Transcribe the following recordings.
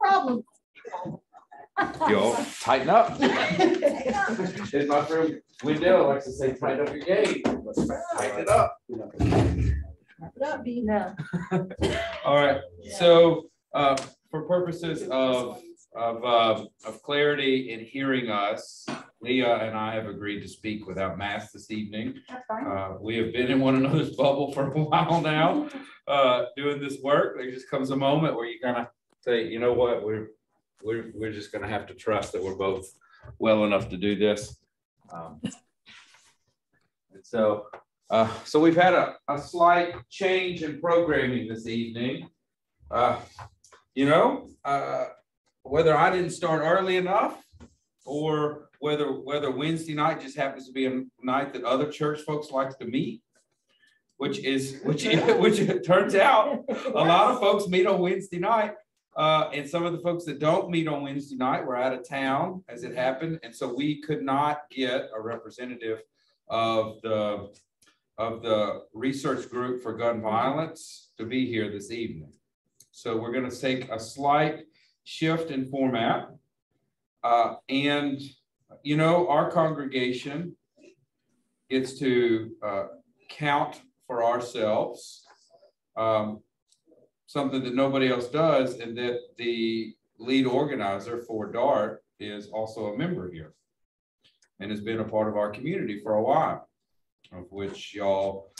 Problem. Y'all tighten up. As my friend Wendell likes to say, tighten up your game. Tighten it up. All right. So for purposes of clarity in hearing us, Leah and I have agreed to speak without masks this evening. We have been in one another's bubble for a while now, doing this work. There just comes a moment where you kind of say, you know what, we're just going to have to trust that we're both well enough to do this. And so we've had a slight change in programming this evening. Whether I didn't start early enough, or whether Wednesday night just happens to be a night that other church folks like to meet, which it turns out a lot of folks meet on Wednesday night, and some of the folks that don't meet on Wednesday night were out of town as it happened, and so we could not get a representative of the research group for gun violence to be here this evening. So we're going to take a slight shift in format. And, our congregation gets to count for ourselves something that nobody else does, and that the lead organizer for DART is also a member here and has been a part of our community for a while, of which y'all,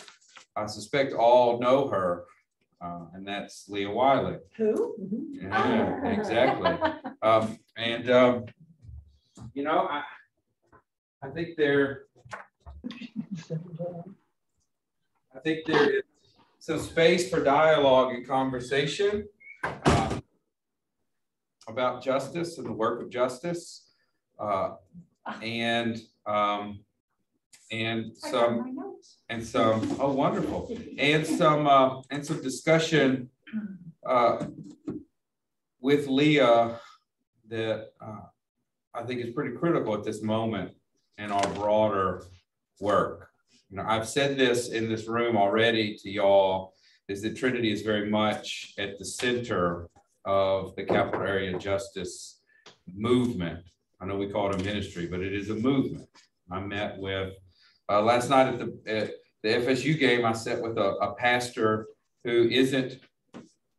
I suspect, all know her. And that's Leah Wiley. Who? Yeah, exactly. I think there is some space for dialogue and conversation about justice and the work of justice, and some oh, wonderful, and some discussion with Leah that I think is pretty critical at this moment in our broader work. I've said this in this room already to y'all, is that Trinity is very much at the center of the capital area justice movement. I know we call it a ministry, but it is a movement. I met with last night at the FSU game. I sat with a pastor who isn't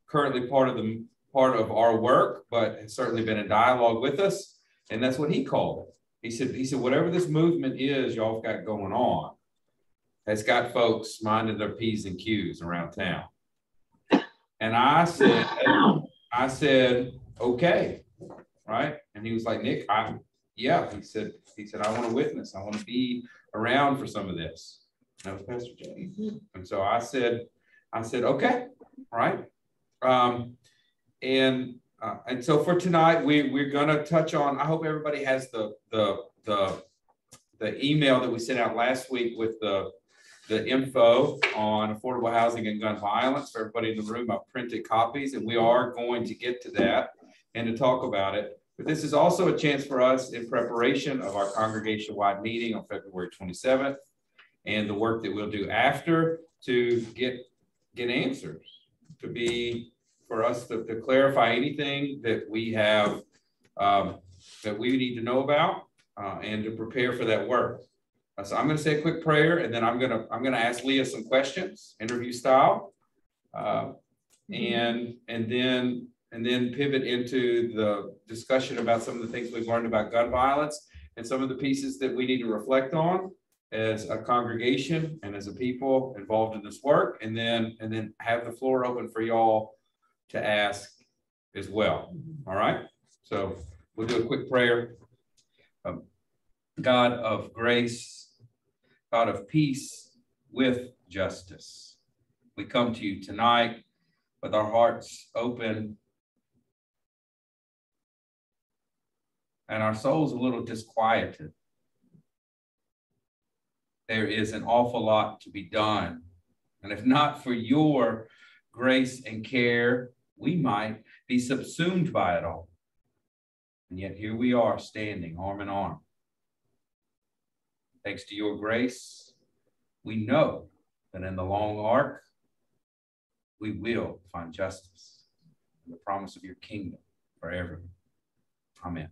currently part of our work, but has certainly been in dialogue with us, and that's what he called it. He said, whatever this movement is y'all got going on, has got folks minding their P's and Q's around town. And I said, okay, right? And he was like, Nick, yeah. He said, I want to witness. I want to be around for some of this. And that was Pastor Jay. And so I said, okay, right. And so for tonight, we're going to touch on, I hope everybody has the email that we sent out last week with the info on affordable housing and gun violence. For everybody in the room, I've printed copies, and we are going to get to that and to talk about it. But this is also a chance for us in preparation of our congregation-wide meeting on February 27th and the work that we'll do after to get answers, for us to clarify anything that we have that we need to know about and to prepare for that work. So I'm going to say a quick prayer, and then I'm going to ask Leah some questions, interview style, and then pivot into the discussion about some of the things we've learned about gun violence and some of the pieces that we need to reflect on as a congregation and as a people involved in this work, and then have the floor open for y'all to ask as well. All right. So we'll do a quick prayer. God of grace, God of peace with justice, we come to you tonight with our hearts open and our souls a little disquieted. There is an awful lot to be done. And if not for your grace and care, we might be subsumed by it all. And yet here we are standing arm in arm. Thanks to your grace, we know that in the long arc, we will find justice and the promise of your kingdom forever. Amen.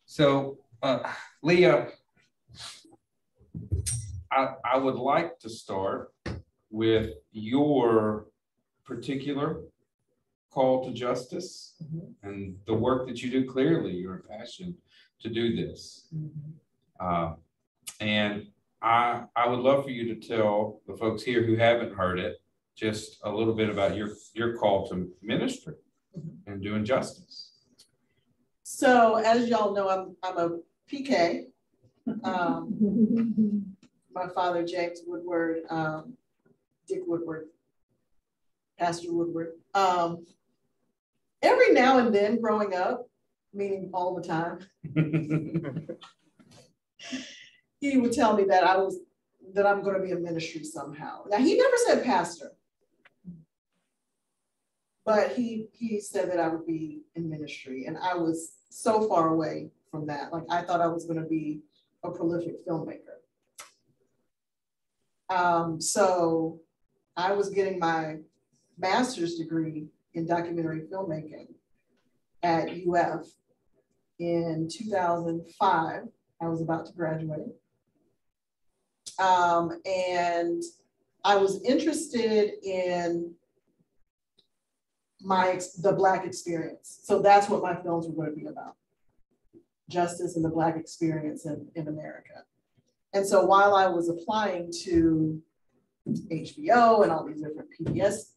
So, Leah, I would like to start with your particular call to justice and the work that you do. Clearly, your passion to do this. And I would love for you to tell the folks here who haven't heard it just a little bit about your call to ministry and doing justice. So, as y'all know, I'm a PK. My father, James Woodward, Dick Woodward, Pastor Woodward. Every now and then growing up, meaning all the time, he would tell me that I'm going to be in ministry somehow. Now, he never said pastor, but he said that I would be in ministry, and I was so far away from that. Like, I thought I was going to be a prolific filmmaker. So I was getting my master's degree in documentary filmmaking at UF in 2005. I was about to graduate. And I was interested in the Black experience. So that's what my films were going to be about. Justice and the Black experience in America. And so while I was applying to HBO and all these different PBS,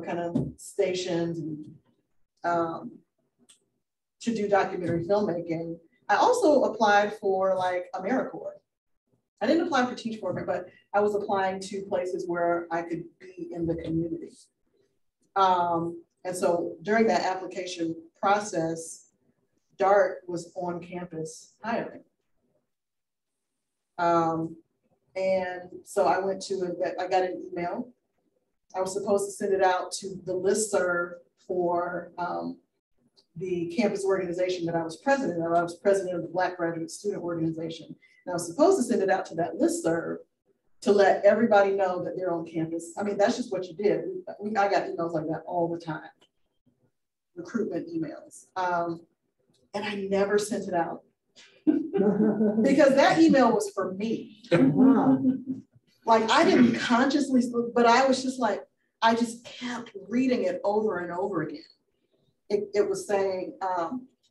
kind of stations and to do documentary filmmaking, I also applied for like AmeriCorps. I didn't apply for Teach For Me, but I was applying to places where I could be in the community. And so during that application process, DART was on campus hiring. And so I got an email. I was supposed to send it out to the listserv for the campus organization that I was president of. I was president of the Black Graduate Student Organization. And I was supposed to send it out to that listserv to let everybody know that they're on campus. I mean, that's just what you did. I got emails like that all the time, recruitment emails. And I never sent it out. Because that email was for me. Like, I didn't consciously, but I was just like, I just kept reading it over and over again. It was saying,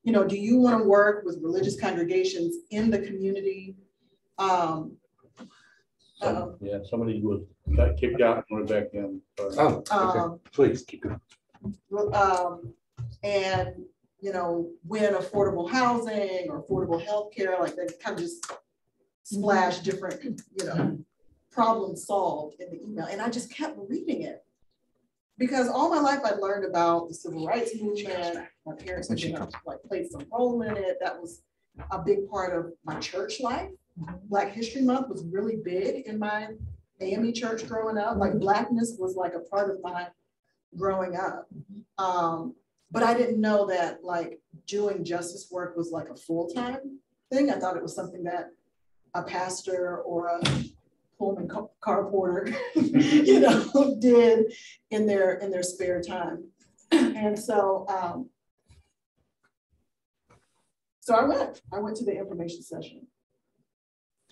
do you want to work with religious congregations in the community? Yeah, somebody got kicked out and went back in. Okay. Please keep going. And win affordable housing or affordable healthcare, like they kind of just splash different, problems solved in the email. And I just kept reading it because all my life I learned about the civil rights movement. My parents had played some role in it. That was a big part of my church life. Black History Month was really big in my AME church growing up. Like, Blackness was like a part of my growing up. But I didn't know that like doing justice work was like a full-time thing. I thought it was something that a pastor or a Pullman car porter, did in their spare time. And so, I went to the information session.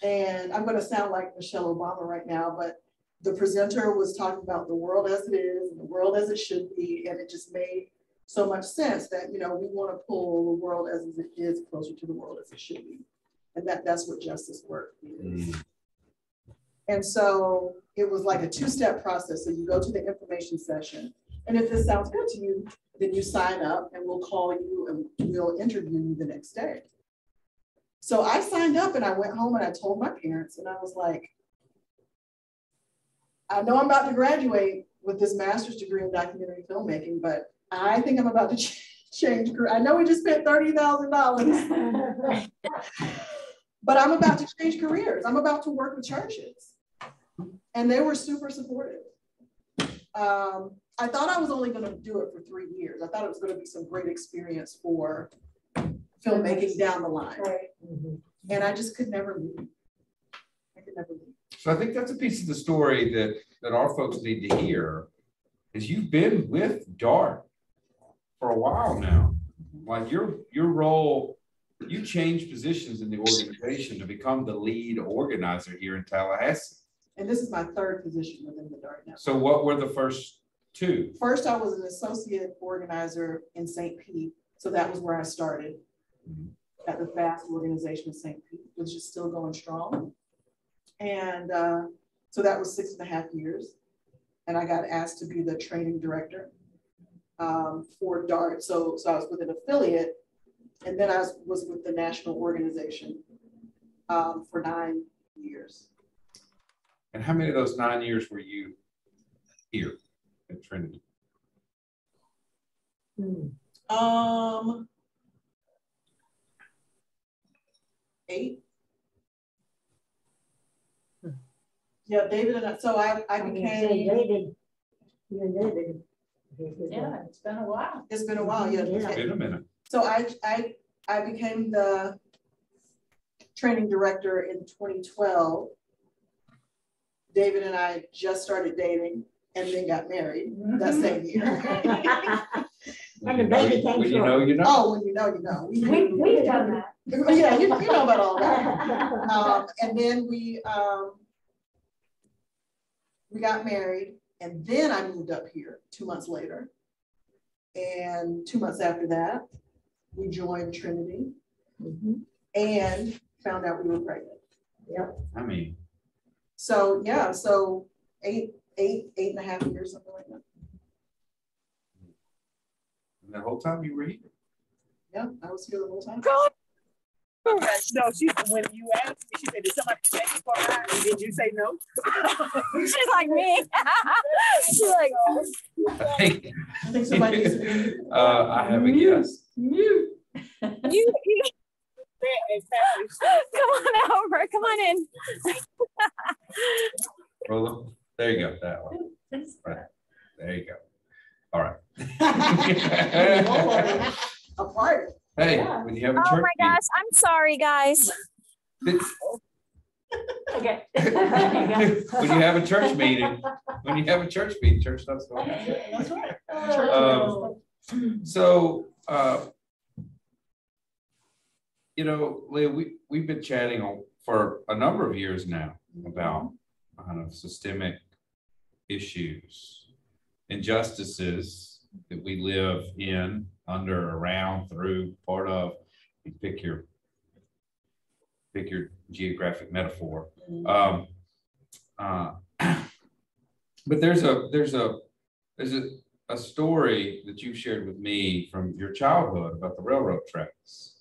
And I'm going to sound like Michelle Obama right now, but the presenter was talking about the world as it is and the world as it should be. And it just made so much sense that, we want to pull the world as it is closer to the world as it should be. And that's what justice work is. And so it was like a two-step process. So you go to the information session, and if this sounds good to you, then you sign up and we'll call you and we'll interview you the next day. So I signed up and I went home and I told my parents, and I was like, I know I'm about to graduate with this master's degree in documentary filmmaking, but I think I'm about to change career. I know we just spent $30,000, but I'm about to change careers. I'm about to work with churches. And they were super supportive. I thought I was only going to do it for 3 years. I thought it was going to be some great experience for filmmaking down the line. Right. And I just could never leave. I could never leave. So I think that's a piece of the story that our folks need to hear, is you've been with DART for a while now. Like your role, you changed positions in the organization to become the lead organizer here in Tallahassee. And this is my third position within the Dart Network. So what were the first two? First, I was an associate organizer in St. Pete. So that was where I started at the FAST organization in St. Pete, which is still going strong. And so that was 6.5 years. And I got asked to be the training director for DART. So I was with an affiliate, and then I was with the national organization for 9 years. And how many of those 9 years were you here at Trinity? 8. Yeah, David and I, so I became. David, you and David. Yeah, it's been a while. It's been a while, yeah. It's been a minute. So I became the training director in 2012. David and I just started dating and then got married that same year. And the baby came when you know, you know. Oh, when you know, you know. We've done that. Yeah, you know about all that. And then we got married, and then I moved up here 2 months later. And 2 months after that, we joined Trinity and found out we were pregnant. Yep. I mean. So yeah, so 8.5 years, something like that. And the whole time you were here. Yeah, I was here the whole time. No, when you asked me, she said, did somebody say you for her? And did you say no? She's like me. She's like, I think somebody needs to be. I have a guess. you come on over. Come on in. Well, there you go. That one. Right. There you go. All right. A party. Hey, when you have a church. Oh my gosh. I'm sorry, guys. Okay. When you have a church meeting, church stuff's going on. That's right. So, you know, Leah, we've been chatting for a number of years now about kind of systemic issues, injustices that we live in, under, around, through, part of. You pick your geographic metaphor. But there's a story that you've shared with me from your childhood about the railroad tracks.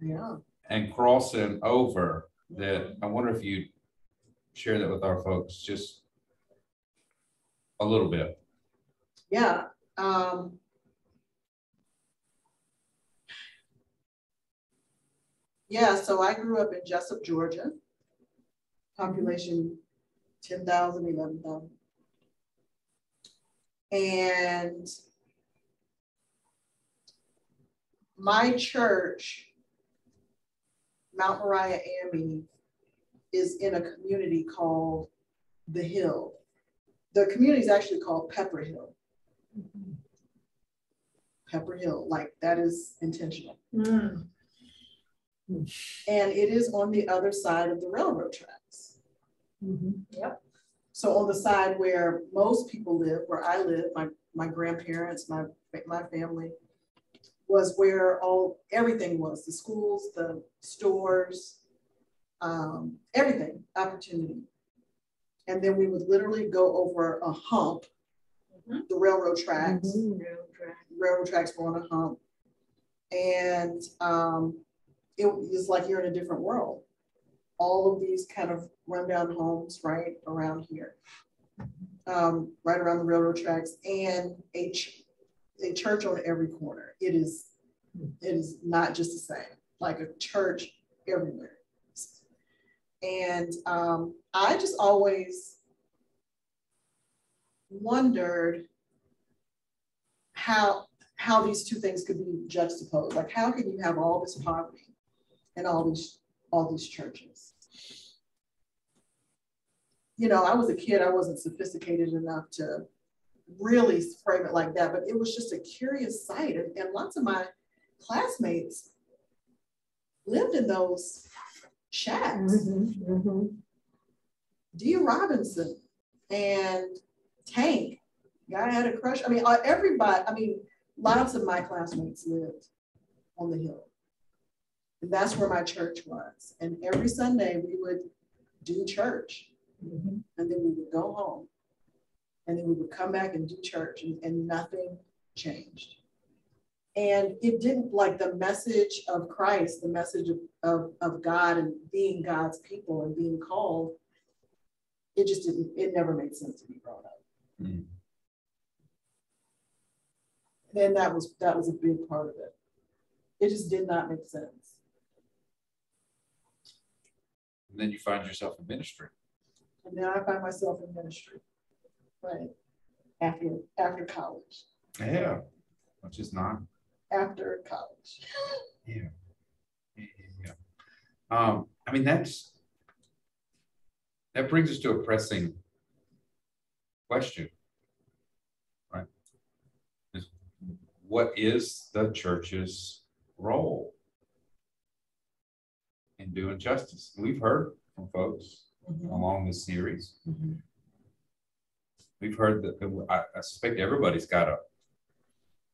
Yeah. And crossing over that. I wonder if you'd share that with our folks just a little bit. Yeah. Yeah, so I grew up in Jessup, Georgia. Population 10,000, 11,000. And my church, Mount Moriah AME, is in a community called The Hill. The community is actually called Pepper Hill. Pepper Hill, like that is intentional. And it is on the other side of the railroad tracks. Yep. So on the side where most people live, where I live, my grandparents, my family, was where everything was, the schools, the stores, everything, opportunity. And then we would literally go over a hump, the railroad tracks. Railroad tracks were on a hump. And it was like you're in a different world. All of these kind of rundown homes right around here, right around the railroad tracks, and a church on every corner. It is not just the same, like a church everywhere. And I just always wondered how these two things could be juxtaposed. Like, how can you have all this poverty and all these churches? You know, I was a kid, I wasn't sophisticated enough to really frame it like that, but it was just a curious sight. And lots of my classmates lived in those shacks. D. Robinson and Tank, guy had a crush. I mean, everybody, I mean, lots of my classmates lived on the hill. And that's where my church was. And every Sunday we would do church. And then we would go home. And then we would come back and do church, and nothing changed. And it didn't, like, the message of Christ, the message of God and being God's people and being called, it just didn't, it never made sense to be brought up. And that was a big part of it. It just did not make sense. And then you find yourself in ministry. And then I find myself in ministry, right? After college. Yeah, which is not. After college. Yeah. I mean, that brings us to a pressing question, right? What is the church's role in doing justice? We've heard from folks along this series. We've heard that. I suspect everybody's got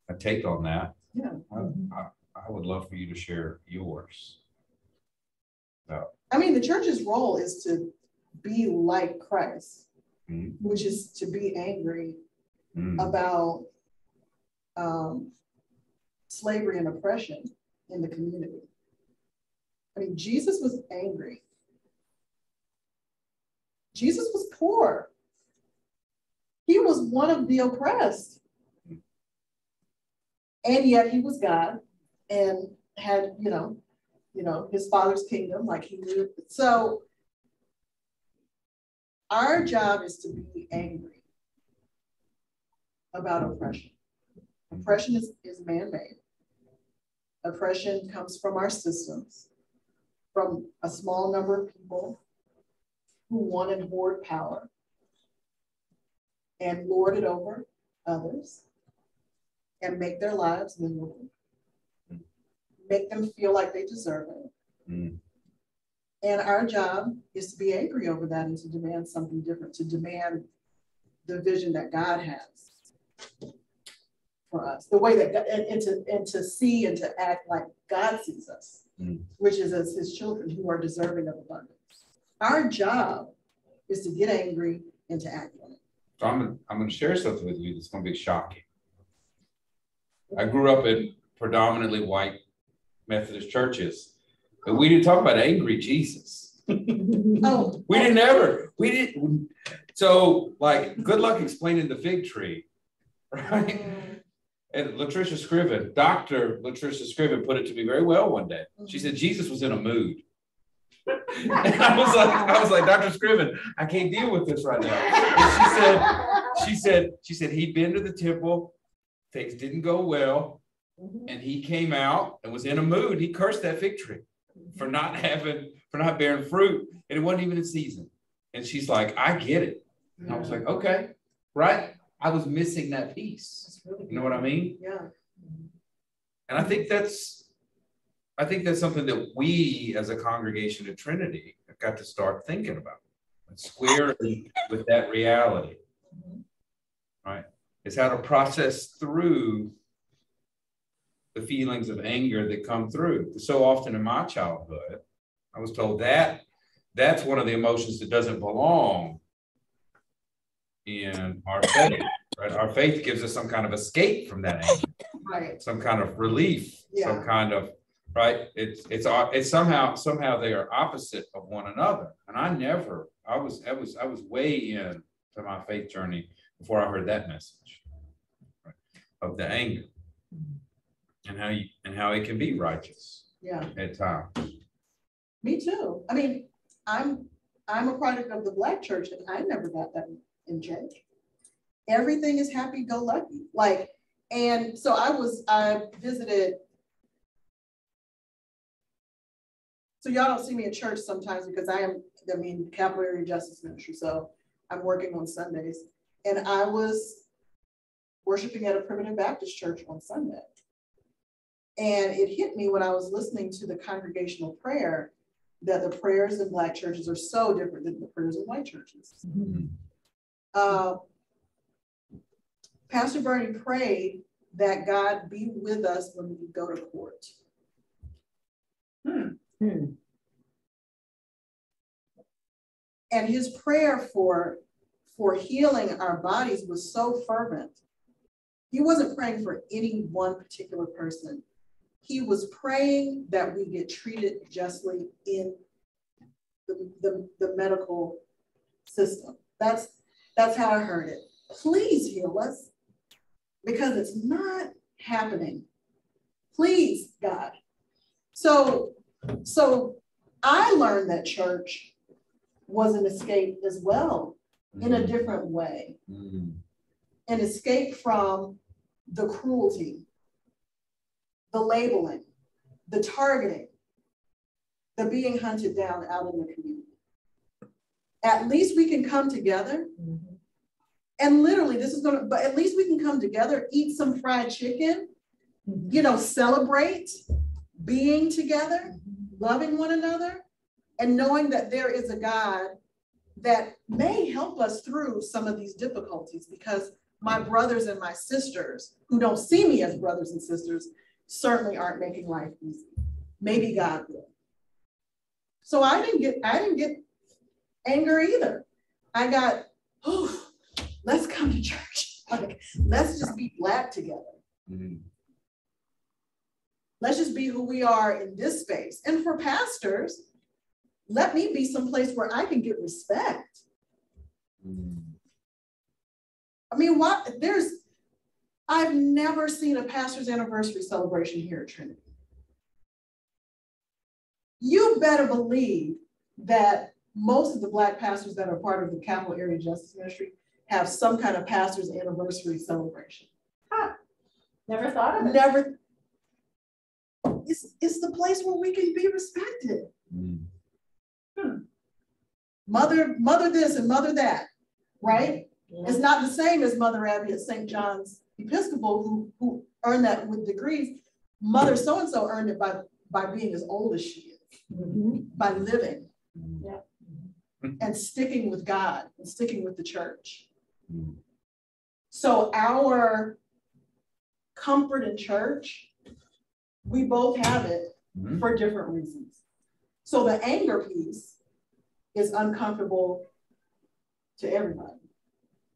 a take on that. Yeah. I would love for you to share yours. I mean, the church's role is to be like Christ, which is to be angry about slavery and oppression in the community. I mean, Jesus was angry. Jesus was poor. He was one of the oppressed. And yet he was God and had, you know, his Father's kingdom, like he knew. So our job is to be angry about oppression. Oppression is man-made. Oppression comes from our systems, from a small number of people who want and hoard power and lord it over others and make their lives miserable, make them feel like they deserve it. And our job is to be angry over that and to demand something different, to demand the vision that God has for us, the way that God, and to see and to act like God sees us, which is as his children who are deserving of abundance. Our job is to get angry and to act on it. So I'm going to share something with you that's going to be shocking. I grew up in predominantly white Methodist churches, but we didn't talk about angry Jesus. Oh, we didn't. So, like, good luck explaining the fig tree, right? And Latricia Scriven, Dr. Latricia Scriven, put it to me very well one day. She said Jesus was in a mood. And I was like, Dr. Scriven, I can't deal with this right now. And she said he'd been to the temple, things didn't go well, and he came out and was in a mood. He cursed that fig tree for not bearing fruit, and it wasn't even in season. And she's like, I get it. And I was like, okay, right? I was missing that piece. You know what I mean? Yeah. And I think that's something that we as a congregation at Trinity have got to start thinking about. Squarely with that reality. Right? It's how to process through the feelings of anger that come through. So often in my childhood, I was told that that's one of the emotions that doesn't belong in our faith. Right? Our faith gives us some kind of escape from that anger, Right. some kind of relief, some kind of it's somehow they are opposite of one another. And I was way in to my faith journey before I heard that message, right, of the anger and how it can be righteous at times. Me too. I mean, I'm a product of the Black church, and I never got that in church. Everything is happy-go-lucky. Like, and so I visited. So y'all don't see me in church sometimes because capital area justice ministry. So I'm working on Sundays. And I was worshiping at a primitive Baptist church on Sunday. And it hit me when I was listening to the congregational prayer that the prayers in Black churches are so different than the prayers in white churches. Pastor Bernie prayed that God be with us when we go to court. And his prayer for healing our bodies was so fervent. He wasn't praying for any one particular person. He was praying that we get treated justly in the medical system. That's how I heard it. Please heal us, because it's not happening. Please, God. So I learned that church was an escape as well, in a different way. An escape from the cruelty, the labeling, the targeting, the being hunted down out in the community. At least we can come together. And literally, but at least we can come together, eat some fried chicken, you know, celebrate being together, loving one another, and knowing that there is a God that may help us through some of these difficulties, because my brothers and my sisters who don't see me as brothers and sisters certainly aren't making life easy. Maybe God will. So I didn't get anger either. I got, oh, let's come to church. Like, let's just be Black together. Let's just be who we are in this space. And for pastors, let me be someplace where I can get respect. I mean, I've never seen a pastor's anniversary celebration here at Trinity. You better believe that most of the Black pastors that are part of the Capital Area Justice Ministry have some kind of pastor's anniversary celebration. Never thought of it. Never. It's the place where we can be respected. Mother this and mother that, right? It's not the same as Mother Abby at St. John's Episcopal, who earned that with degrees. Mother so-and-so earned it by being as old as she is, by living and sticking with God and sticking with the church. So our comfort in church, we both have it for different reasons. So the anger piece is uncomfortable to everybody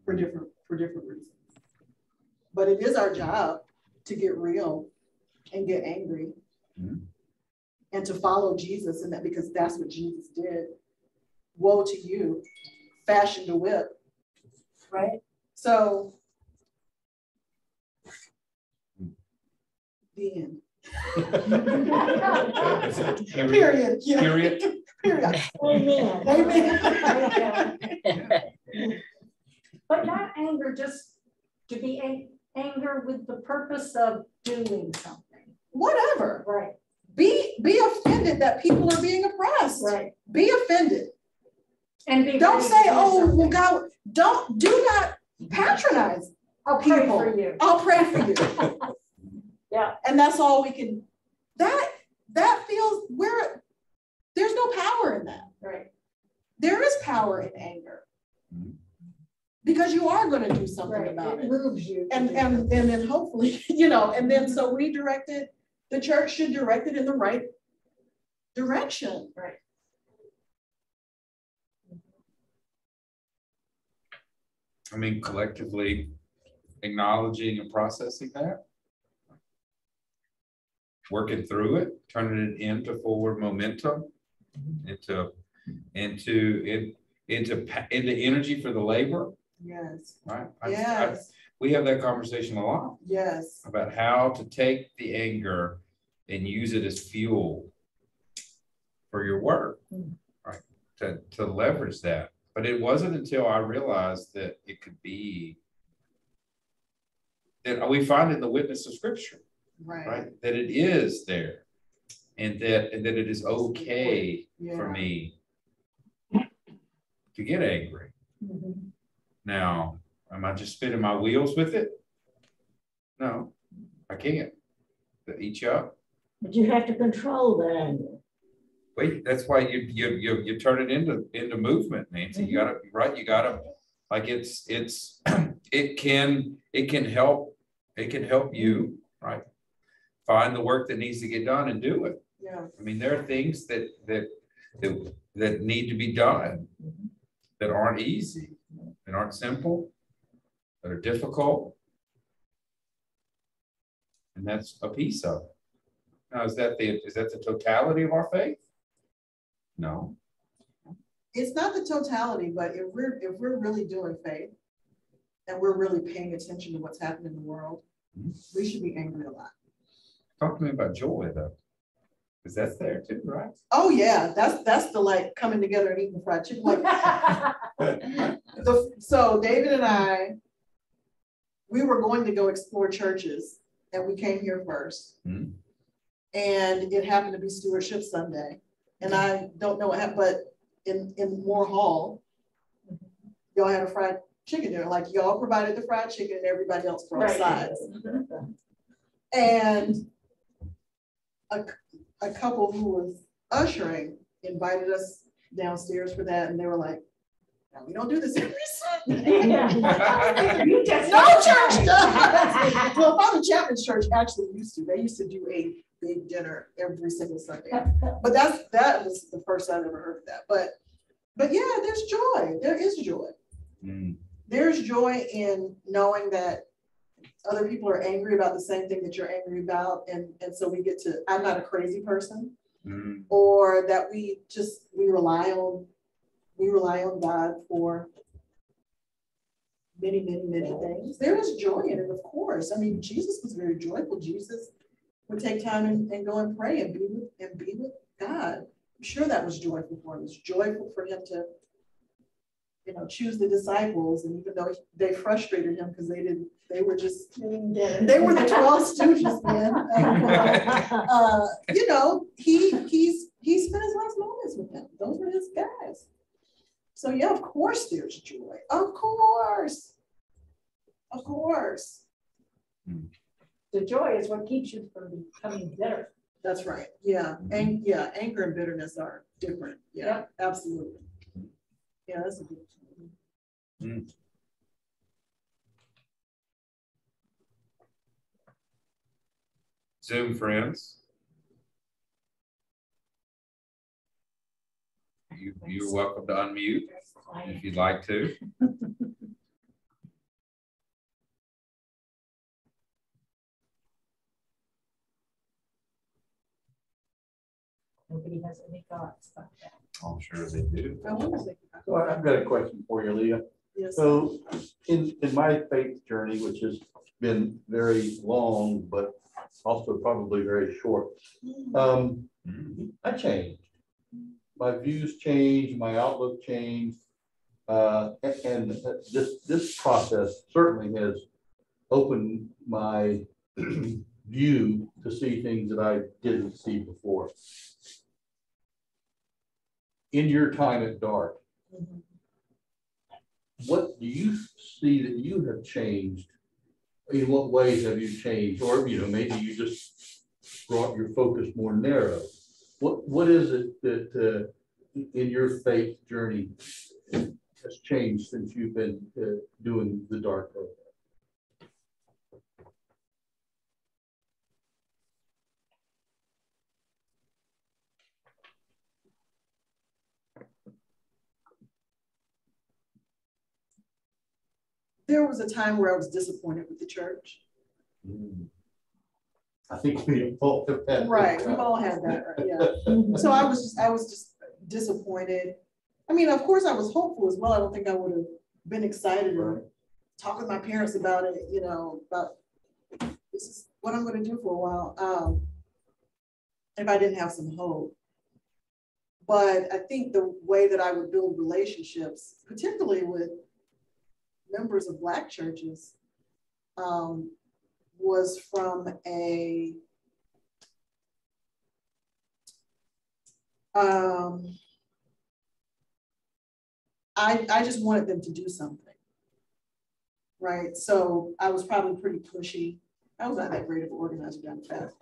for different reasons. But it is our job to get real and get angry and to follow Jesus in that, because that's what Jesus did. Woe to you, fashioned a whip, right? So, the end. Period. Yeah. Period. Period. Amen. Amen. But not anger, just to be anger with the purpose of doing something. Whatever. Right. Be offended that people are being oppressed. Right. Be offended. And be Don't ready say, to do oh, something. well, God, do not patronize. I'll pray people. for you. I'll pray for you. Yeah. And that's all we can, that feels, there's no power in that. Right. There is power in anger. Because you are going to do something about it. Moves you. And then hopefully, you know, and then so we directed, the church should direct it in the right direction. Right. I mean, collectively acknowledging and processing that, working through it, turning it into forward momentum, into energy for the labor. Yes. Right. Yes. We have that conversation a lot. Yes. About how to take the anger and use it as fuel for your work, right? To leverage that. But it wasn't until I realized that it could be, that we find in the witness of Scripture, right? That it is there, and that it is okay for me to get angry. Now, am I just spinning my wheels with it? No, I can't. They eat you up. But you have to control that anger. Wait, that's why you turn it into movement, Nancy. You gotta, right, you gotta, like it's it can help you, right, find the work that needs to get done and do it. Yeah. I mean, there are things that need to be done that aren't easy, that aren't simple, that are difficult. And that's a piece of it. Now, is that the totality of our faith? No. It's not the totality, but if we're really doing faith and we're really paying attention to what's happening in the world, we should be angry a lot. Talk to me about joy though. Because that's there too, right? Oh yeah, that's the like coming together and eating fried chicken. Like, so David and I, we were going to go explore churches, and we came here first. Mm-hmm. And it happened to be Stewardship Sunday, and I don't know what happened, but in Moore Hall, y'all had a fried chicken dinner. Like y'all provided the fried chicken, and everybody else brought sides. And a couple who was ushering invited us downstairs for that, and they were like, "No, we don't do this every Sunday." You just No church does. Well, Father Chapman's church actually used to. They used to do a big dinner every single Sunday. But that was the first I've ever heard of that. But yeah, there's joy. There is joy. Mm. There's joy in knowing that other people are angry about the same thing that you're angry about. And so we get to, I'm not a crazy person. Mm. Or that we rely on God for many things. There is joy in it, of course. I mean, Jesus was very joyful. Jesus would take time and go and pray and be with God. I'm sure that was joyful for him. It was joyful for him to, choose the disciples, and even though they frustrated him because they were the 12 stooges, man. He spent his last moments with them. Those were his guys. So yeah, of course there's joy. Of course. The joy is what keeps you from becoming bitter. That's right. Yeah. And yeah, anger and bitterness are different. Yeah, yep. Absolutely. Yeah, that's a good one. Mm. Zoom friends. You're welcome to unmute if you'd like to. Nobody has any thoughts about that. I'm sure they do. So I've got a question for you, Leah. Yes. So in my faith journey, which has been very long, but also probably very short, I changed. My views changed, my outlook changed. And this process certainly has opened my view to see things that I didn't see before. In your time at Dark, what do you see that you have changed? In what ways have you changed? Or maybe you just brought your focus more narrow. What is it that in your faith journey has changed since you've been doing the Dark program? There was a time where I was disappointed with the church. I think we all have had right. We've all had that. Right? Yeah. So I was just disappointed. I mean, of course, I was hopeful as well. I don't think I would have been excited and talk with my parents about it. About this is what I'm going to do for a while. If I didn't have some hope. But I think the way that I would build relationships, particularly with members of Black churches, was from a I just wanted them to do something, right? So I was probably pretty pushy I was not that great of an organizer down fast.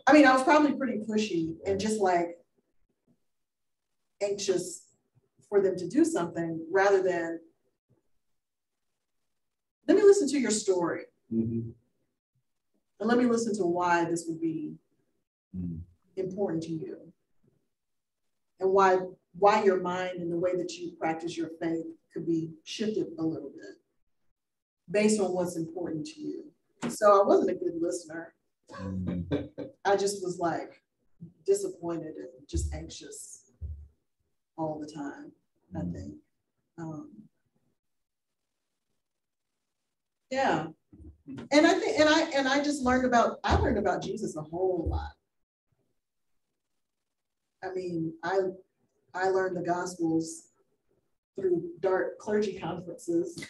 I mean, I was probably pretty pushy and just like anxious for them to do something rather than, let me listen to your story. Mm-hmm. And let me listen to why this would be important to you. And why your mind and the way that you practice your faith could be shifted a little bit based on what's important to you. So I wasn't a good listener. I just was like disappointed and just anxious all the time, I think. Yeah. And I think, and I just learned about Jesus a whole lot. I mean, I learned the Gospels through dark clergy conferences,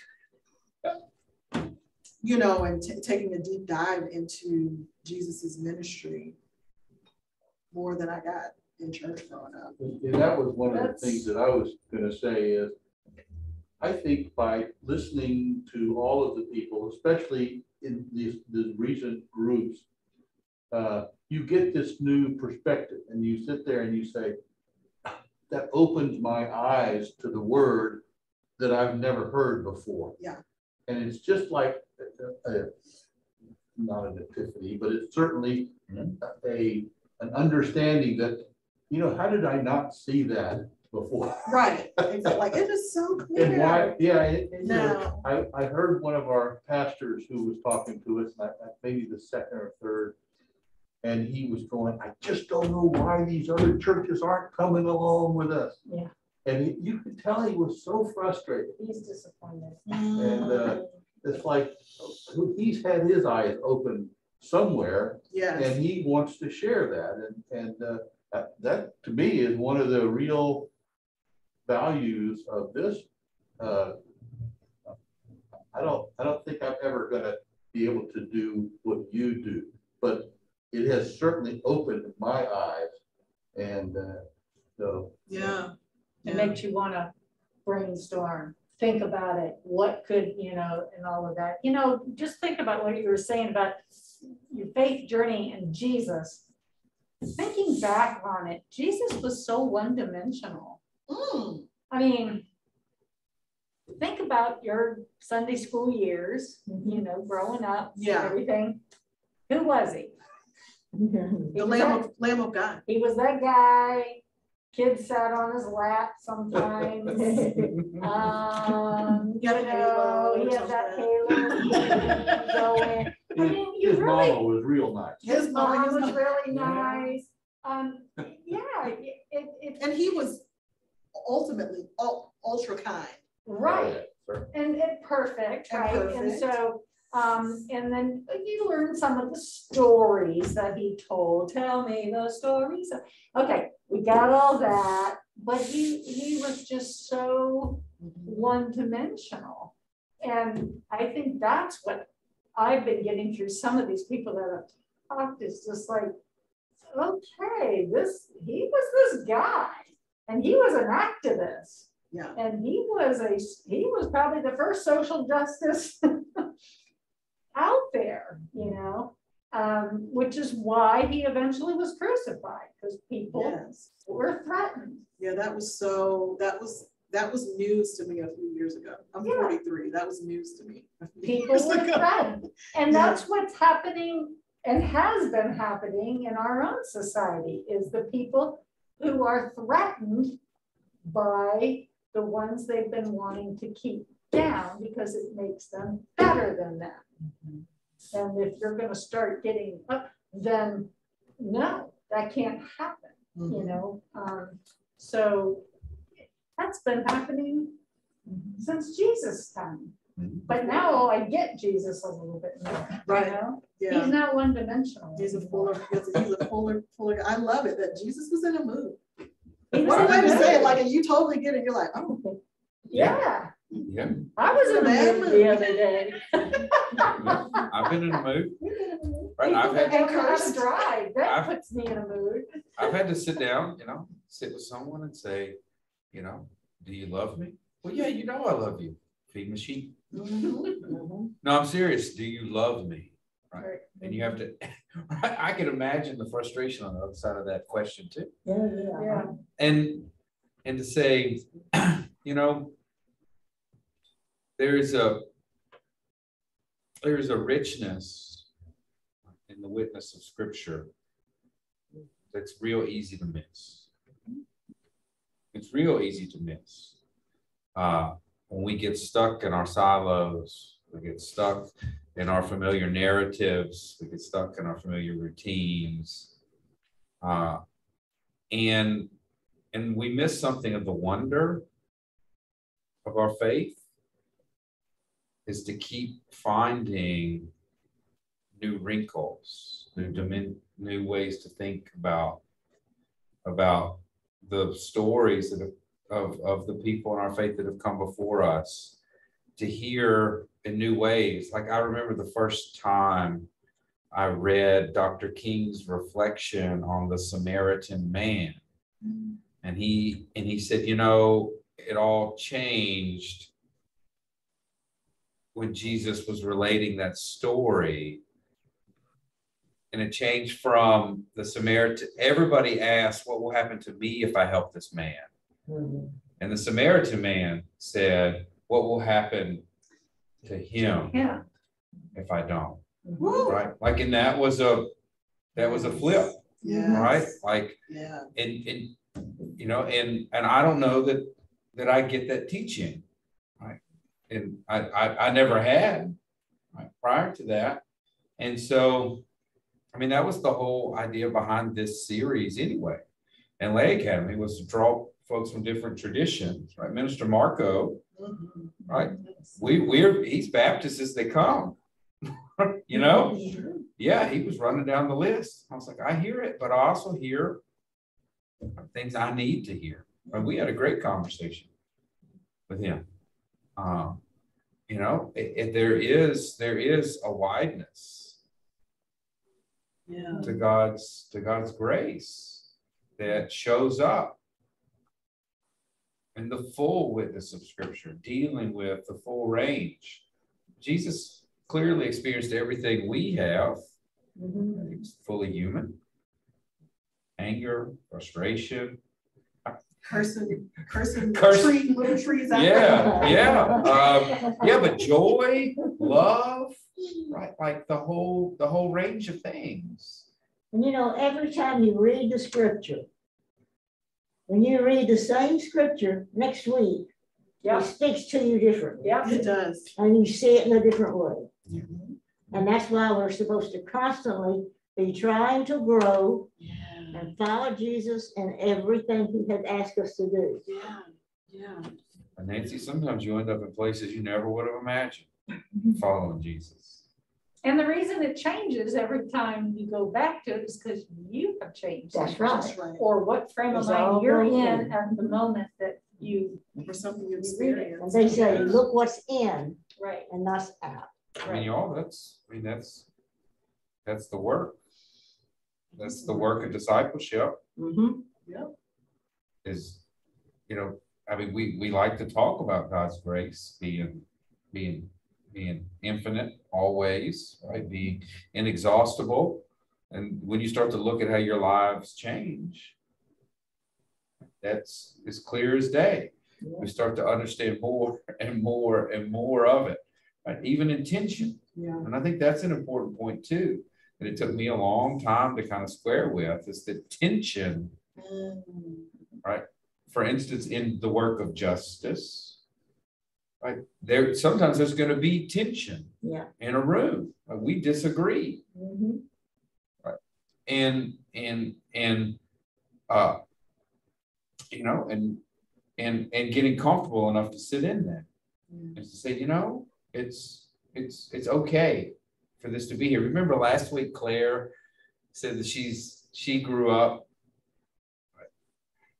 you know, and taking a deep dive into Jesus's ministry more than I got in church growing up. And that was one of the things that I was going to say is, I think by listening to all of the people, especially in these recent groups, you get this new perspective and you sit there and you say, that opens my eyes to the word that I've never heard before. Yeah. And it's just like, not an epiphany, but it's certainly an understanding that, you know, how did I not see that before? Right. Exactly. Like it is so clear. And why? Yeah. No. I heard one of our pastors who was talking to us, maybe the second or third, and he was going, I just don't know why these other churches aren't coming along with us. Yeah. And you could tell he was so frustrated. He's disappointed. And it's like he's had his eyes open somewhere, yes. and he wants to share that. And that to me is one of the real values of this. I don't think I'm ever going to be able to do what you do, but it has certainly opened my eyes, and so Yeah. It makes you want to brainstorm, think about it, what could, you know, and all of that. You know, just think about what you were saying about your faith journey and Jesus. Thinking back on it, Jesus was so one-dimensional. I mean, think about your Sunday school years, you know, growing up, and everything. Who was he? The Lamb of God. He was that guy. Kids sat on his lap sometimes. You know, he had that halo going. I mean, his mama was real nice. His mom was really nice. Yeah, and he was ultimately ultra kind. Right. And perfect, right? And so, and then you learn some of the stories that he told. Tell me those stories. Okay, we got all that, but he was just so one-dimensional. And I think that's what I've been getting through some of these people that have talked. Is just like, okay, he was this guy, and he was an activist. Yeah. And he was probably the first social justice out there, you know, which is why he eventually was crucified, because people were threatened. Yeah, that was news to me a few years ago. I'm 43. That was news to me. People were threatened. And that's what's happening and has been happening in our own society, is the people who are threatened by the ones they've been wanting to keep down because it makes them better than them. And if you're going to start getting up, then no, that can't happen, you know. So that's been happening since Jesus' time. But now I get Jesus a little bit more, right? You know? Yeah. He's not one-dimensional. He's a fuller. I love it that Jesus was in a mood. What a way to say it, like, and you totally get it. You're like, oh. Yeah. Yeah. I was in a mood the other day. I've been in a mood. Right. I've had to drive. That puts me in a mood. I've had to sit down, you know, sit with someone and say, you know, do you love me? Well, yeah, you know I love you. Feed my sheep. No, I'm serious. Do you love me? right? And you have to, I can imagine the frustration on the other side of that question too. Yeah. And to say, you know, there's a richness in the witness of Scripture that's real easy to miss. It's real easy to miss. When we get stuck in our silos, we get stuck in our familiar narratives, we get stuck in our familiar routines, and we miss something of the wonder of our faith is to keep finding new wrinkles, new ways to think about the stories that of the people in our faith that have come before us, to hear in new ways. Like I remember the first time I read Dr. King's reflection on the Samaritan man. And he said, you know, it all changed when Jesus was relating that story. And it changed from the Samaritan. Everybody asked, what will happen to me if I help this man? And the Samaritan man said, what will happen to him if I don't? Right? Like, and that was a flip, right? Like, and you know, and I don't know that I get that teaching, right? And I never had, right, prior to that. And so, I mean, that was the whole idea behind this series anyway. And Lay Academy was to draw folks from different traditions, right? Minister Marco, right? He's Baptist as they come, you know? Yeah, he was running down the list. I was like, I hear it, but I also hear things I need to hear. And we had a great conversation with him. You know, there is a wideness to God's grace that shows up in the full witness of Scripture, dealing with the full range. Jesus clearly experienced everything we have. He was fully human. Anger, frustration, cursing little trees out there. But joy, love, right? Like the whole range of things. And you know, every time you read the scripture, when you read the same scripture next week, it speaks to you differently. Yeah, it does. And you see it in a different way. And that's why we're supposed to constantly be trying to grow and follow Jesus in everything he has asked us to do. And Nancy, sometimes you end up in places you never would have imagined following Jesus. And the reason it changes every time you go back to it is because you have changed. That's right. Or what frame of mind you're in at the moment that you, for something you experience. And they say, look what's in, right, and not out. I mean, y'all, that's the work. That's the work of discipleship. Is, you know, I mean, we like to talk about God's grace being infinite always, right? Being inexhaustible. And when you start to look at how your lives change, that's as clear as day. We start to understand more and more and more of it, right? Even intention. And I think that's an important point too, that it took me a long time to kind of square with, is the tension, right? For instance, in the work of justice, right? Sometimes there's going to be tension in a room. Like we disagree, right? And you know, and getting comfortable enough to sit in that and to say, you know, it's okay for this to be here. Remember last week, Claire said that she grew up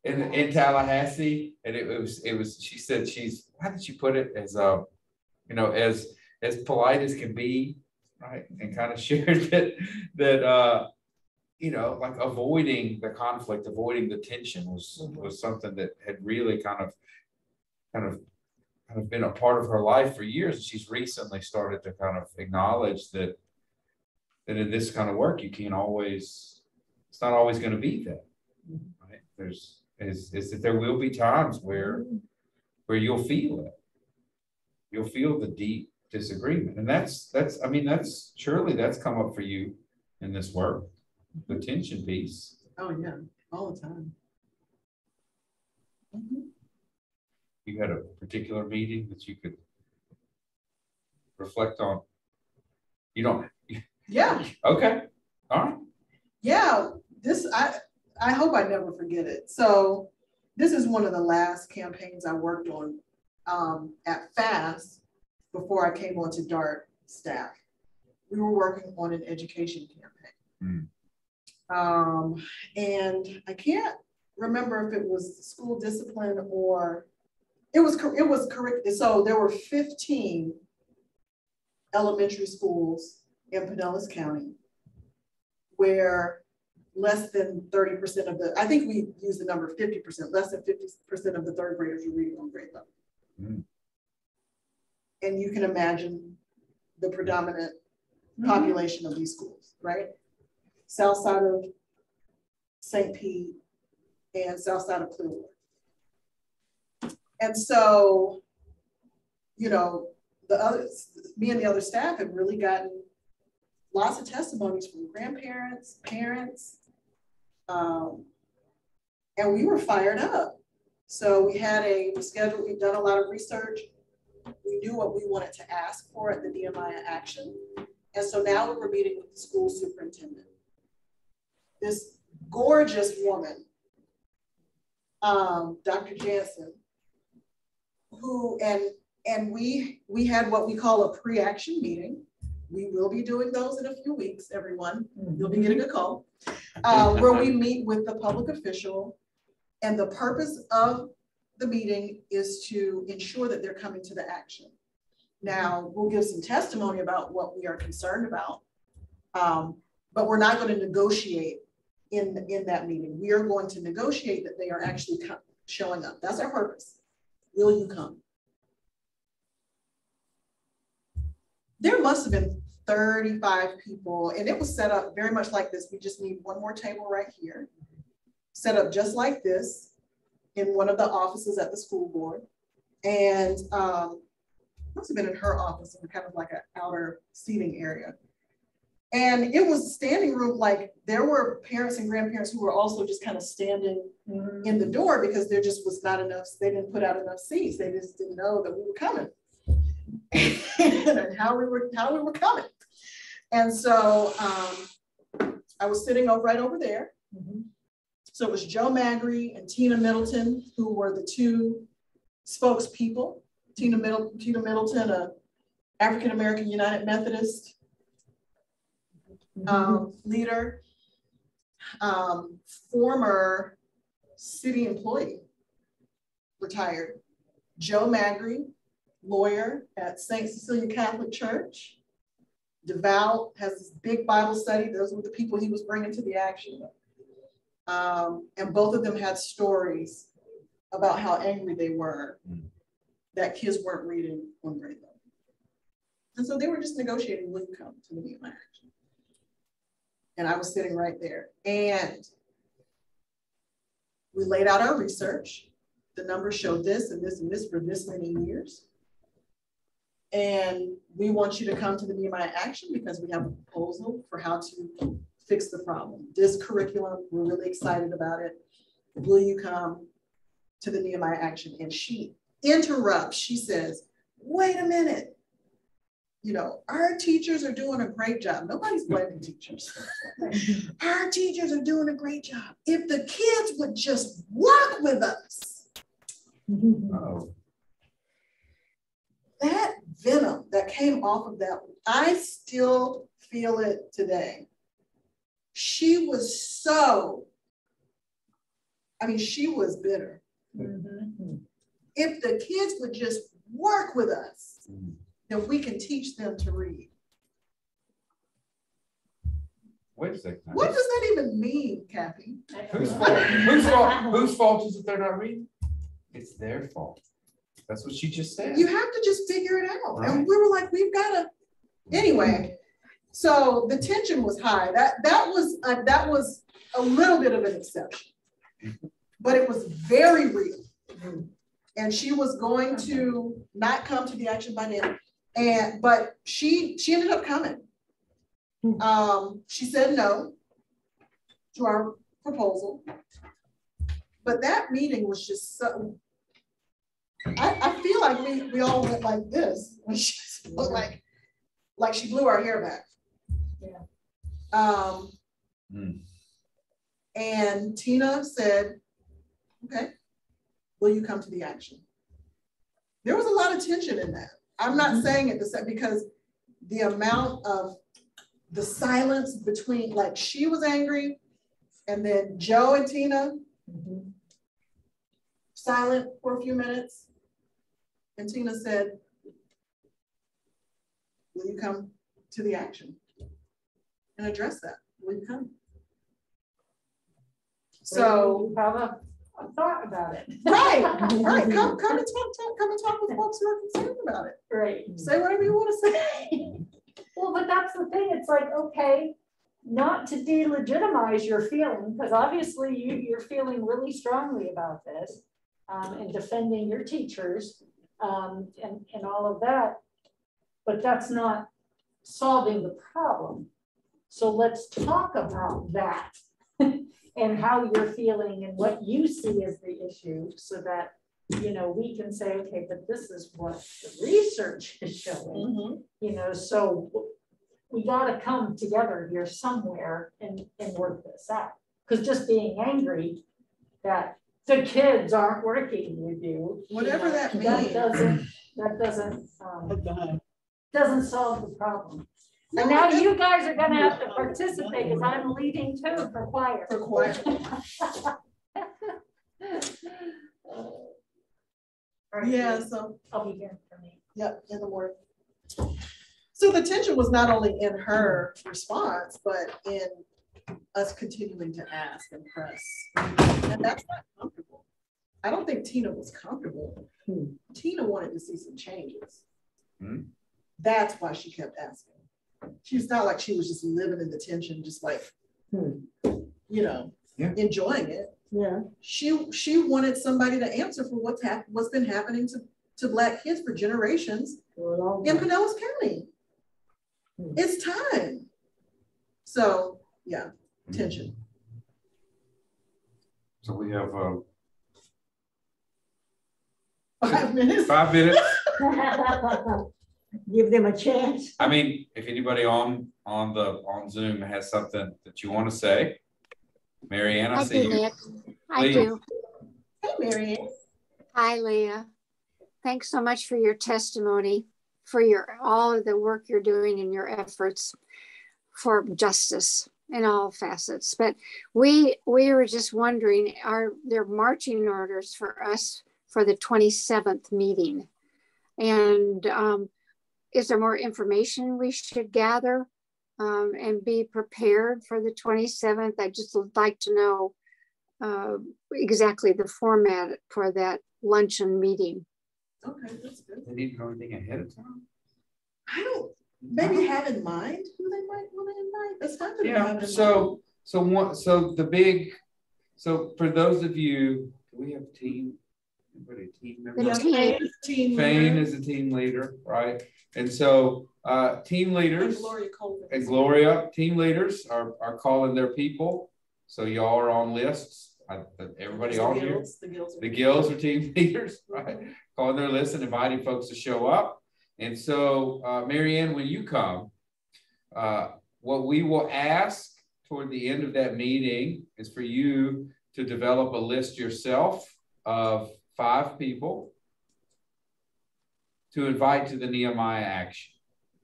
in Tallahassee, and it was she said how did she put it, as you know, as polite as can be, right? And kind of shared that you know, like avoiding the conflict, avoiding the tension was something that had really kind of been a part of her life for years. She's recently started to kind of acknowledge that that in this kind of work, you can't always, it's not always going to be that, right? Is that there will be times where you'll feel it. You'll feel the deep disagreement. And that's surely that's come up for you in this work, the tension piece. Oh yeah, all the time. You had a particular meeting that you could reflect on? You don't? Yeah. Okay. All right. Yeah, I hope I never forget it. So this is one of the last campaigns I worked on at FAST before I came onto DART staff. We were working on an education campaign. And I can't remember if it was school discipline or it was correct. So there were 15 elementary schools in Pinellas County where less than 30% of the, I think we use the number 50%, less than 50% of the third graders were reading on grade level. And you can imagine the predominant population of these schools, right? South side of St. Pete and south side of Clearwater. And so, you know, me and the other staff have really gotten lots of testimonies from grandparents, parents, and we were fired up. So we had we've done a lot of research. We knew what we wanted to ask for at the Nehemiah Action. And so now we were meeting with the school superintendent. This gorgeous woman, Dr. Jansen, who, and we had what we call a pre-action meeting. We will be doing those in a few weeks, everyone. You'll be getting a call, where we meet with the public official. And the purpose of the meeting is to ensure that they're coming to the action. Now, we'll give some testimony about what we are concerned about, but we're not going to negotiate in that meeting. We are going to negotiate that they are actually showing up. That's our purpose. Will you come? There must have been 35 people, and it was set up very much like this. We just need one more table right here, set up just like this in one of the offices at the school board. And must have been in her office in kind of like an outer seating area. And it was a standing room, like there were parents and grandparents who were also just kind of standing in the door because there just was not enough, they didn't put out enough seats. They just didn't know that we were coming and how we were coming. And so I was sitting right over there. So it was Joe Magri and Tina Middleton, who were the two spokespeople. Tina Middleton, a African-American United Methodist leader, former city employee, retired. Joe Magri, lawyer at St. Cecilia Catholic Church, devout, has this big Bible study. Those were the people he was bringing to the action. And both of them had stories about how angry they were that kids weren't reading on grade level. And so they were just negotiating, will you come to the Nehemiah Action? And I was sitting right there. And we laid out our research. The numbers showed this and this and this for this many years. And we want you to come to the Nehemiah Action because we have a proposal for how to fix the problem. This curriculum, we're really excited about it. Will you come to the Nehemiah Action? And she interrupts. She says, wait a minute. You know, our teachers are doing a great job. Nobody's blaming teachers. Our teachers are doing a great job. If the kids would just work with us. That venom that came off of that, I still feel it today. She was so, she was bitter. If the kids would just work with us, then we can teach them to read. Wait a second. What does that even mean, Kathy? Whose fault? Whose fault is it they're not reading? It's their fault. That's what she just said. You have to just figure it out. Right. And we were like, we've got to, anyway, So the tension was high. That was a little bit of an exception, but it was very real. And she was going to not come to the action by then, but she ended up coming. She said no to our proposal, but that meeting was just so. I feel like we all went like this when she looked like she blew our hair back. Yeah. And Tina said, okay, will you come to the action? There was a lot of tension in that. I'm not saying it the same because the amount of the silence between, like, she was angry and then Joe and Tina silent for a few minutes. And Tina said, will you come to the action and address that? Will you come? So have a thought about it. Right. Come and talk with folks who are concerned about it. Right. Say whatever you want to say. Well, but that's the thing. It's like, okay, not to delegitimize your feeling, because obviously you're feeling really strongly about this and defending your teachers and all of that, but that's not solving the problem. So let's talk about that and how you're feeling and what you see as the issue so that, you know, we can say, okay, but this is what the research is showing, you know, so we got to come together here somewhere and work this out. Because just being angry that the kids aren't working with you, whatever you know, that means, doesn't solve the problem. And now you guys are going to have to participate because I'm leading too for choir. For choir. Yeah, so I'll be here for me. Yep, in the morning. So the tension was not only in her response, but in us continuing to ask and press. And that's not comfortable. I don't think Tina was comfortable. Tina wanted to see some changes. That's why she kept asking. She's not like she was just living in the tension, just like, you know, enjoying it. Yeah. She wanted somebody to answer for what's been happening to Black kids for generations in Pinellas County. It's time. So yeah, tension. So we have 5 minutes. 5 minutes. Give them a chance. I mean, if anybody on Zoom has something that you want to say, Marianne, I see you. Nick. I Please. do. Hey, Marianne. Hi, Leah. Thanks so much for your testimony, for all of the work you're doing and your efforts for justice in all facets. But we were just wondering, are there marching orders for us for the 27th meeting? And is there more information we should gather and be prepared for the 27th? I just would like to know exactly the format for that luncheon meeting. Okay, that's good. They need to know anything ahead of time? I don't maybe have in mind who they might want to invite. That's fine for them to have in mind. So for those of you, do we have a team? Anybody a team member? Fane is a team leader, right? And so team leaders and Gloria, team leaders are calling their people. So y'all are on lists. Everybody on here. The guilds are team leaders, right? Calling their list and inviting folks to show up. And so, Marianne, when you come, what we will ask toward the end of that meeting is for you to develop a list yourself of 5 people to invite to the Nehemiah action.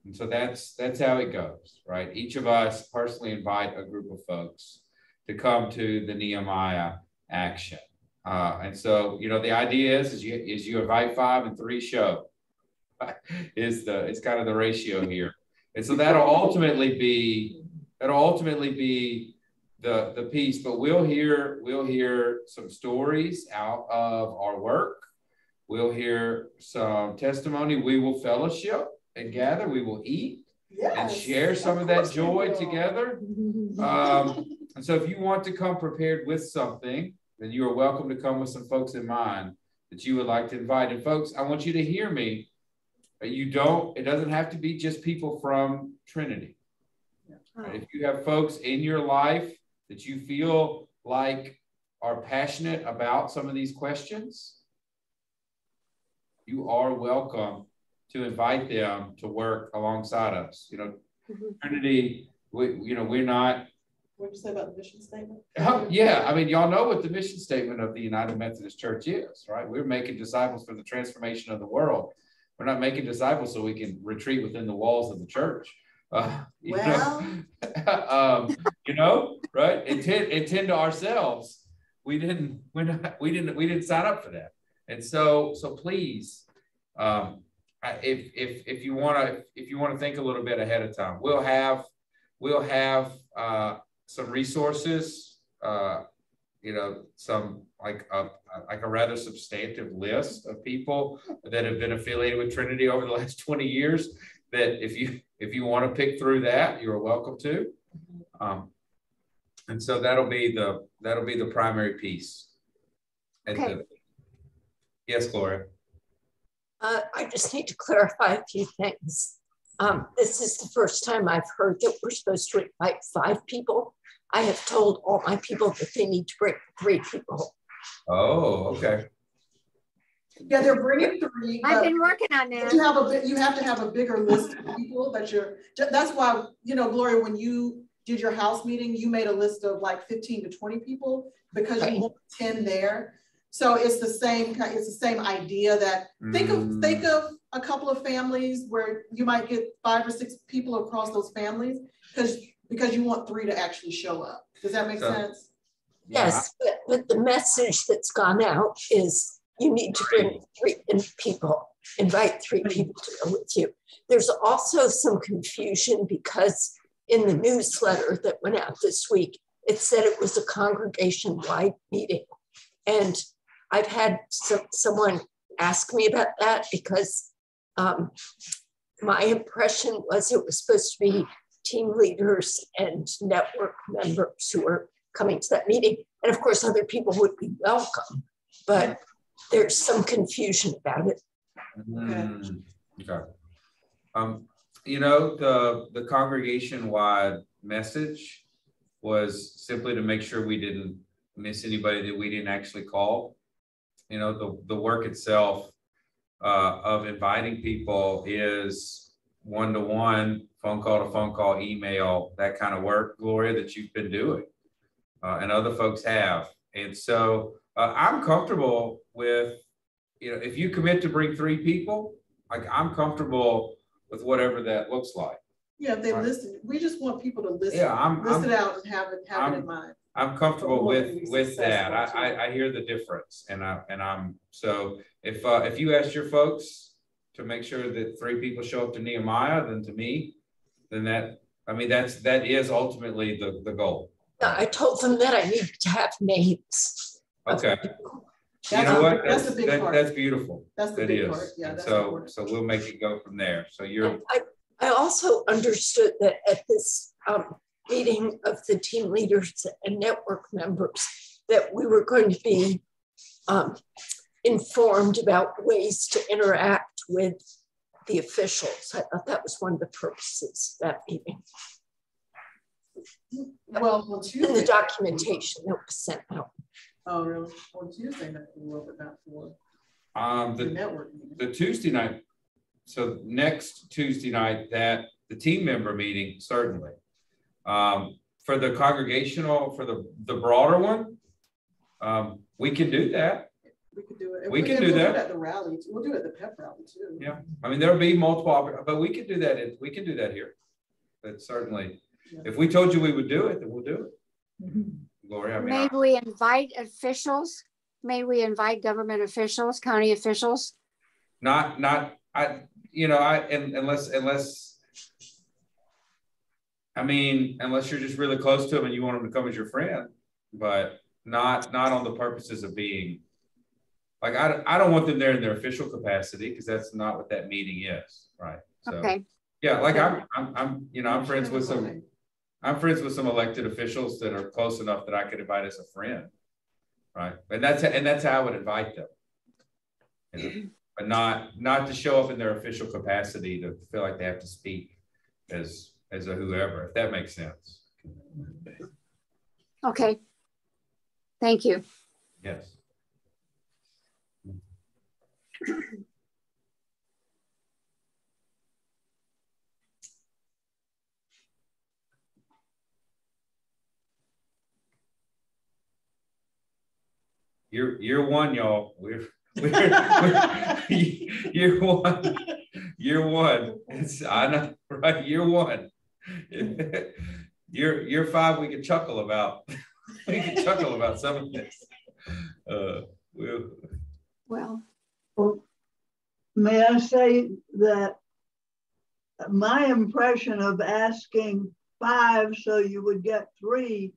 And so that's how it goes, right? Each of us personally invite a group of folks to come to the Nehemiah action. And so, you know, the idea is you invite 5 and 3 show. It's kind of the ratio here. And so that'll ultimately be the piece, but we'll hear some stories out of our work. We'll hear some testimony. We will fellowship and gather. We will eat. and share some of that joy together. And so if you want to come prepared with something, then you are welcome to come with some folks in mind that you would like to invite. And folks, I want you to hear me. It doesn't have to be just people from Trinity. Right? If you have folks in your life that you feel like are passionate about some of these questions, you are welcome to invite them to work alongside us. Trinity, we're not. What did you say about the mission statement? Yeah, I mean, y'all know what the mission statement of the United Methodist Church is, right? We're making disciples for the transformation of the world. We're not making disciples so we can retreat within the walls of the church. Right? Intend to ourselves. We didn't sign up for that. And so please, if you want to think a little bit ahead of time, we'll have some resources, some like a rather substantive list of people that have been affiliated with Trinity over the last 20 years. That if you want to pick through that, you're welcome to. And so that'll be the primary piece. Okay. Yes, Gloria. I just need to clarify a few things. This is the first time I've heard that we're supposed to invite 5 people. I have told all my people that they need to bring 3 people. Oh, okay. Yeah, they're bringing 3. I've been working on that. You have to have a bigger list of people that's why, Gloria, when you did your house meeting, you made a list of like 15 to 20 people because you want 10 there. So it's the same idea that think of a couple of families where you might get 5 or 6 people across those families because you want 3 to actually show up. Does that make sense? Yes, but the message that's gone out is you need to bring 3 people, invite 3 people to go with you. There's also some confusion because in the newsletter that went out this week, it said it was a congregation-wide meeting. And I've had someone ask me about that because my impression was it was supposed to be team leaders and network members who were coming to that meeting. And of course, other people would be welcome, but there's some confusion about it. Okay. The congregation-wide message was simply to make sure we didn't miss anybody that we didn't actually call. The work itself of inviting people is one-to-one, phone call to phone call, email, that kind of work, Gloria, that you've been doing and other folks have. And so I'm comfortable with, if you commit to bring 3 people, like I'm comfortable with whatever that looks like. Yeah, if they listen, we just want people to listen, list it out and have it in mind. I'm comfortable with that. I hear the difference, and I'm so if you ask your folks to make sure that 3 people show up to Nehemiah, then to me, then that is ultimately the goal. I told them that I needed to have names. Okay. That's the big part. That's beautiful. That's the big part. Yeah. So we'll make it go from there. So I also understood that at this meeting of the team leaders and network members that we were going to be informed about ways to interact with the officials. I thought that was one of the purposes of that meeting. Well, on Tuesday, in the documentation that was sent out. Oh, really? On Tuesday night, we wrote it out for the network meeting. The Tuesday night. So next Tuesday night, that the team member meeting, certainly. For the congregational, for the broader one, we can do that. We can do it. We can do that at the rally. We'll do it at the pep rally too. Yeah, I mean there'll be multiple, but we can do that. We can do that here. But certainly, if we told you we would do it, then we'll do it. Gloria, May we invite officials? May we invite government officials, county officials? Unless you're just really close to them and you want them to come as your friend, but not on the purposes of being like, I don't want them there in their official capacity because that's not what that meeting is, right? So, okay. Yeah, like I'm friends with some elected officials that are close enough that I could invite as a friend, right? And that's how I would invite them, you know? But not to show up in their official capacity to feel like they have to speak as a whoever, if that makes sense. Okay. Thank you. Yes. Year one, y'all. We're year one. Year one. I know, right? Year one. Year five, we can chuckle about. We can chuckle about some of this. Well, may I say that my impression of asking 5 so you would get 3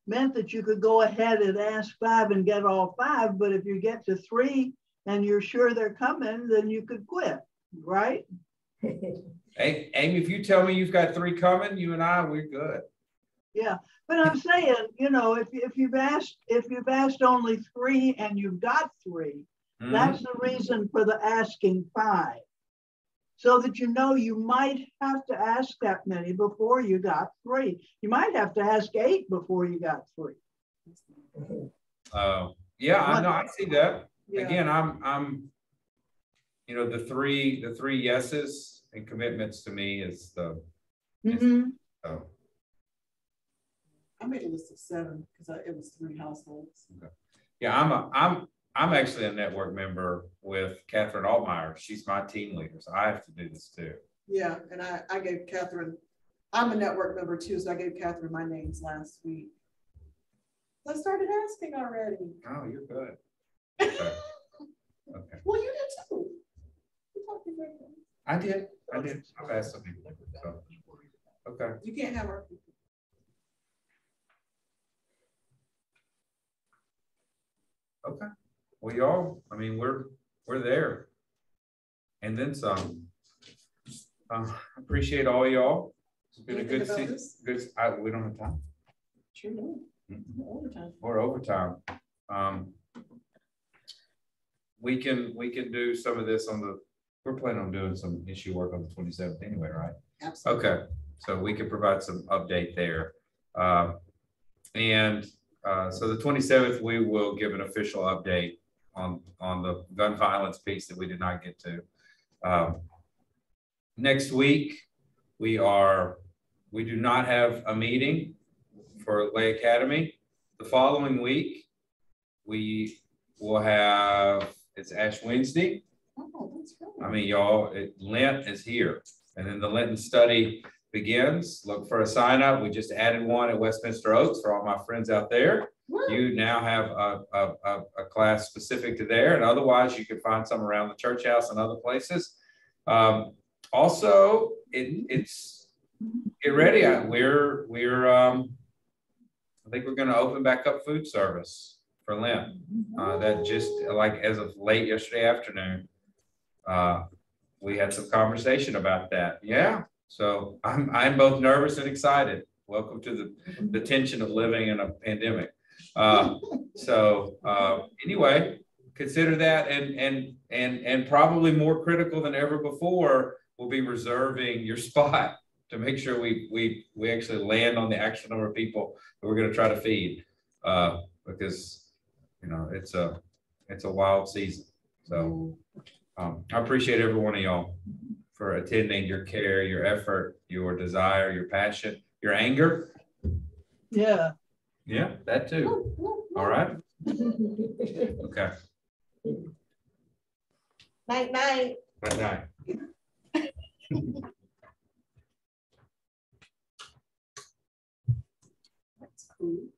meant that you could go ahead and ask 5 and get all 5, but if you get to 3 and you're sure they're coming, then you could quit, right? Hey, Amy, if you tell me you've got 3 coming, you and I, we're good. Yeah, but I'm saying, you know, if you've asked only 3 and you've got 3, that's the reason for the asking 5. So that you know you might have to ask that many before you got 3. You might have to ask 8 before you got 3. Yeah, I know, I see that. Yeah. Again, I'm you know, the three yeses and commitments to me is the I made a list of 7 because it was 3 households. Okay. Yeah, I'm actually a network member with Catherine Altmeyer. She's my team leader, so I have to do this too. Yeah, and I gave Catherine, I'm a network member too, so I gave Catherine my names last week. I started asking already. Oh, you're good. Okay. Okay. Well, you did too. You talked to me. I did. I've asked some people. So. Okay. You can't have our people. Okay. Well, y'all, I mean, we're there. And then some. Appreciate all y'all. It's been Anything a good season. We don't have time. Sure do. Overtime. Or overtime. We can do some of this on the, we're planning on doing some issue work on the 27th anyway, right? Absolutely. Okay. So we can provide some update there. So the 27th, we will give an official update on the gun violence piece that we did not get to. Next week, we do not have a meeting for Lay Academy. The following week, we will have, it's Ash Wednesday. Oh, that's great. I mean, y'all, Lent is here. And then the Lenten study begins. Look for a sign up. We just added one at Westminster Oaks for all my friends out there. Woo. You now have a class specific to there, and otherwise you can find some around the church house and other places. Also, it's get ready. I think we're going to open back up food service for Lent. That just like as of late yesterday afternoon, we had some conversation about that. Yeah. So I'm both nervous and excited. Welcome to the tension of living in a pandemic. Anyway, consider that, and probably more critical than ever before, we'll be reserving your spot to make sure we actually land on the actual number of people that we're going to try to feed, because you know it's a wild season. So I appreciate every one of y'all for attending, your care, your effort, your desire, your passion, your anger. Yeah. Yeah, that too. All right. Okay. Night, night. Night, night. That's cool.